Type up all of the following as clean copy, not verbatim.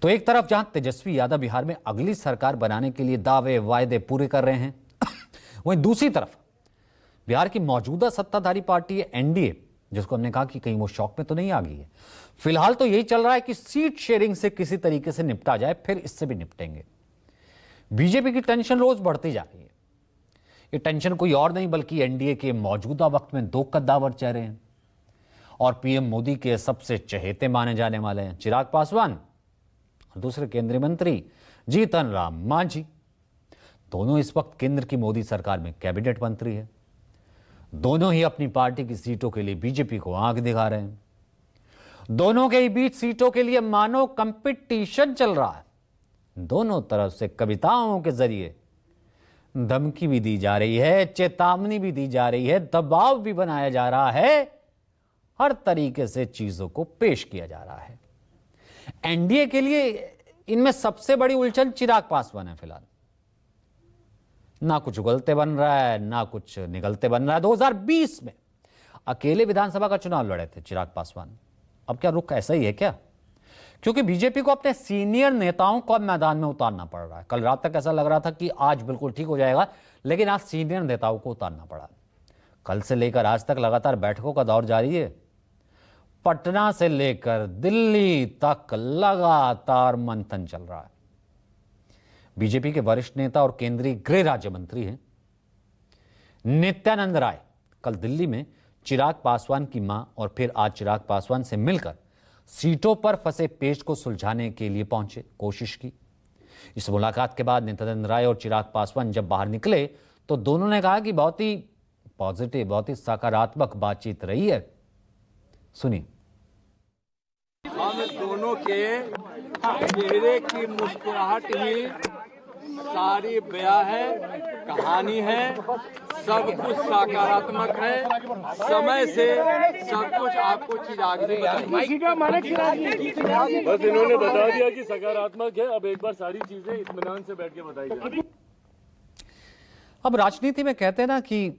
तो एक तरफ जहां तेजस्वी यादव बिहार में अगली सरकार बनाने के लिए दावे वायदे पूरे कर रहे हैं, वहीं दूसरी तरफ बिहार की मौजूदा सत्ताधारी पार्टी एनडीए, जिसको हमने कहा कि कहीं वो शौक में तो नहीं आ गई है। फिलहाल तो यही चल रहा है कि सीट शेयरिंग से किसी तरीके से निपटा जाए, फिर इससे भी निपटेंगे। बीजेपी की टेंशन रोज बढ़ती जा रही है। ये टेंशन कोई और नहीं बल्कि एनडीए के मौजूदा वक्त में दो कद्दावर चेहरे हैं और पीएम मोदी के सबसे चहेते माने जाने वाले हैं चिराग पासवान और दूसरे केंद्रीय मंत्री जीतन राम मांझी। दोनों इस वक्त केंद्र की मोदी सरकार में कैबिनेट मंत्री है। दोनों ही अपनी पार्टी की सीटों के लिए बीजेपी को आंख दिखा रहे हैं। दोनों के ही बीच सीटों के लिए मानो कंपटीशन चल रहा है। दोनों तरफ से कविताओं के जरिए धमकी भी दी जा रही है, चेतावनी भी दी जा रही है, दबाव भी बनाया जा रहा है, हर तरीके से चीजों को पेश किया जा रहा है। एनडीए के लिए इनमें सबसे बड़ी उलझन चिराग पासवान है। फिलहाल ना कुछ उगलते बन रहा है, ना कुछ निगलते बन रहा है। 2020 में अकेले विधानसभा का चुनाव लड़े थे चिराग पासवान। अब क्या रुख ऐसा ही है क्या? क्योंकि बीजेपी को अपने सीनियर नेताओं को अब मैदान में उतारना पड़ रहा है। कल रात तक ऐसा लग रहा था कि आज बिल्कुल ठीक हो जाएगा, लेकिन आज सीनियर नेताओं को उतारना पड़ा। कल से लेकर आज तक लगातार बैठकों का दौर जारी है। पटना से लेकर दिल्ली तक लगातार मंथन चल रहा है। बीजेपी के वरिष्ठ नेता और केंद्रीय गृह राज्य मंत्री हैं नित्यानंद राय कल दिल्ली में चिराग पासवान की मां और फिर आज चिराग पासवान से मिलकर सीटों पर फंसे पेच को सुलझाने के लिए पहुंचे, कोशिश की। इस मुलाकात के बाद नित्यानंद राय और चिराग पासवान जब बाहर निकले तो दोनों ने कहा कि बहुत ही पॉजिटिव, बहुत ही सकारात्मक बातचीत रही है। सुनिए। हम दोनों के चेहरे की मुस्कुराहट ही सारी बयां है, कहानी है, सब कुछ सकारात्मक है। समय से सब कुछ आपको चीज आगे बस इन्होंने बता दिया कि सकारात्मक है। अब एक बार सारी चीजें इत्मीनान से बैठ के बताई जाए। अब राजनीति में कहते हैं ना कि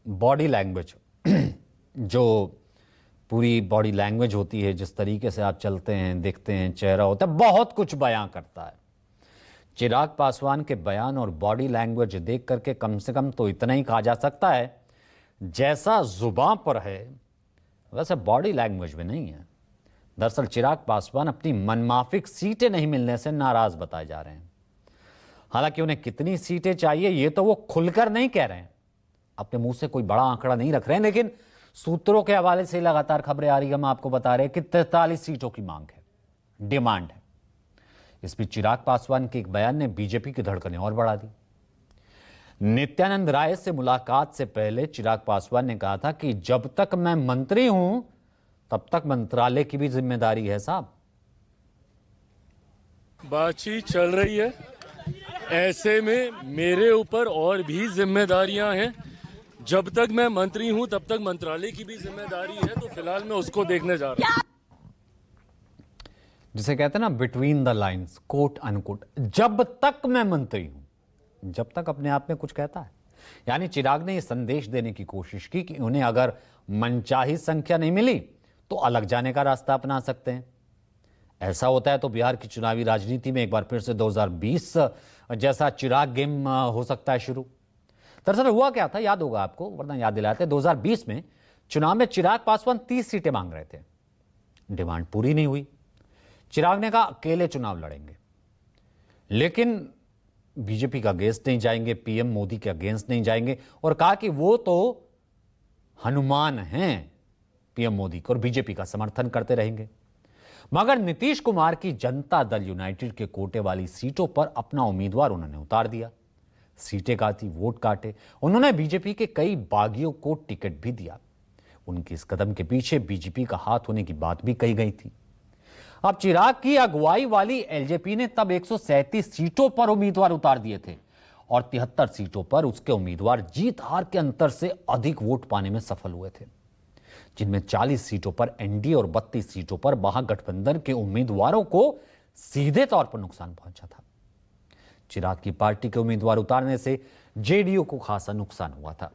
बॉडी लैंग्वेज, जो पूरी बॉडी लैंग्वेज होती है, जिस तरीके से आप चलते हैं, दिखते हैं, चेहरा होता है, बहुत कुछ बयां करता है। चिराग पासवान के बयान और बॉडी लैंग्वेज देख करके कम से कम तो इतना ही कहा जा सकता है, जैसा जुबान पर है वैसे बॉडी लैंग्वेज में नहीं है। दरअसल चिराग पासवान अपनी मनमाफिक सीटें नहीं मिलने से नाराज बताए जा रहे हैं। हालांकि उन्हें कितनी सीटें चाहिए ये तो वो खुलकर नहीं कह रहे हैं, अपने मुंह से कोई बड़ा आंकड़ा नहीं रख रहे हैं, लेकिन सूत्रों के हवाले से लगातार खबरें आ रही है। हम आपको बता रहे हैं कि 43 सीटों की मांग है, डिमांड है। इस बीच चिराग पासवान के एक बयान ने बीजेपी की धड़कनें और बढ़ा दी। नित्यानंद राय से मुलाकात से पहले चिराग पासवान ने कहा था कि जब तक मैं मंत्री हूं तब तक मंत्रालय की भी जिम्मेदारी है। साहब, बातचीत चल रही है, ऐसे में मेरे ऊपर और भी जिम्मेदारियां हैं। जब तक मैं मंत्री हूं तब तक मंत्रालय की भी जिम्मेदारी है, तो फिलहाल मैं उसको देखने जा रहा हूं। जिसे कहते हैं ना between the lines, quote unquote, जब तक मैं मंत्री हूं, जब तक अपने आप में कुछ कहता है। यानी चिराग ने यह संदेश देने की कोशिश की कि उन्हें अगर मनचाही संख्या नहीं मिली तो अलग जाने का रास्ता अपना सकते हैं। ऐसा होता है तो बिहार की चुनावी राजनीति में एक बार फिर से 2020 जैसा चिराग गेम हो सकता है शुरू। दरअसल हुआ क्या था, याद होगा आपको, वरना याद दिलाते। 2020 में चुनाव में चिराग पासवान 30 सीटें मांग रहे थे, डिमांड पूरी नहीं हुई। चिराग ने कहा अकेले चुनाव लड़ेंगे, लेकिन बीजेपी का अगेंस्ट नहीं जाएंगे, पीएम मोदी के अगेंस्ट नहीं जाएंगे, और कहा कि वो तो हनुमान हैं पीएम मोदी को और बीजेपी का समर्थन करते रहेंगे। मगर नीतीश कुमार की जनता दल यूनाइटेड के कोटे वाली सीटों पर अपना उम्मीदवार उन्होंने उतार दिया। सीटें काटी, वोट काटे। उन्होंने बीजेपी के कई बागियों को टिकट भी दिया। उनके इस कदम के पीछे बीजेपी का हाथ होने की बात भी कही गई थी। अब चिराग की अगुवाई वाली एलजेपी ने तब 137 सीटों पर उम्मीदवार उतार दिए थे और 73 सीटों पर उसके उम्मीदवार जीत हार के अंतर से अधिक वोट पाने में सफल हुए थे, जिनमें 40 सीटों पर एनडीए और 32 सीटों पर महागठबंधन के उम्मीदवारों को सीधे तौर पर नुकसान पहुंचा था। चिराग की पार्टी के उम्मीदवार उतारने से जेडीयू को खासा नुकसान हुआ था।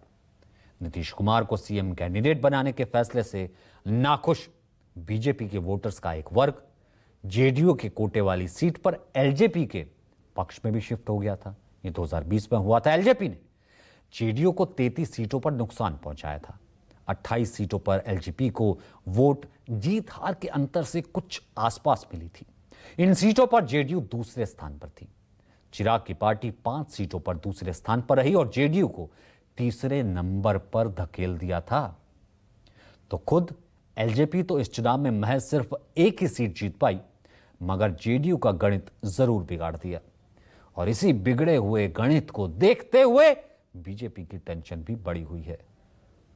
नीतीश कुमार को सीएम कैंडिडेट बनाने के फैसले से नाखुश बीजेपी के वोटर्स का एक वर्ग जेडीयू के कोटे वाली सीट पर एलजेपी के पक्ष में भी शिफ्ट हो गया था। ये 2020 में हुआ था। एलजेपी ने जेडीयू को 33 सीटों पर नुकसान पहुंचाया था। 28 सीटों पर एलजेपी को वोट जीत हार के अंतर से कुछ आसपास मिली थी। इन सीटों पर जेडीयू दूसरे स्थान पर थी। चिराग की पार्टी 5 सीटों पर दूसरे स्थान पर रही और जेडीयू को तीसरे नंबर पर धकेल दिया था। तो खुद एलजेपी तो इस चुनाव में महज सिर्फ एक ही सीट जीत पाई, मगर जेडीयू का गणित जरूर बिगाड़ दिया। और इसी बिगड़े हुए गणित को देखते हुए बीजेपी की टेंशन भी बढ़ी हुई है।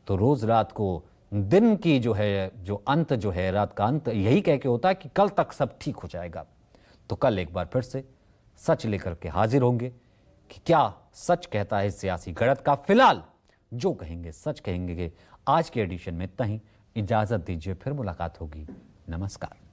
तो रोज रात को दिन की जो अंत रात का अंत यही कह के होता है कि कल तक सब ठीक हो जाएगा। तो कल एक बार फिर से सच लेकर के हाजिर होंगे कि क्या सच कहता है सियासी गणित का। फिलहाल जो कहेंगे सच कहेंगे। आज के एडिशन में इतना ही। इजाजत दीजिए, फिर मुलाकात होगी। नमस्कार।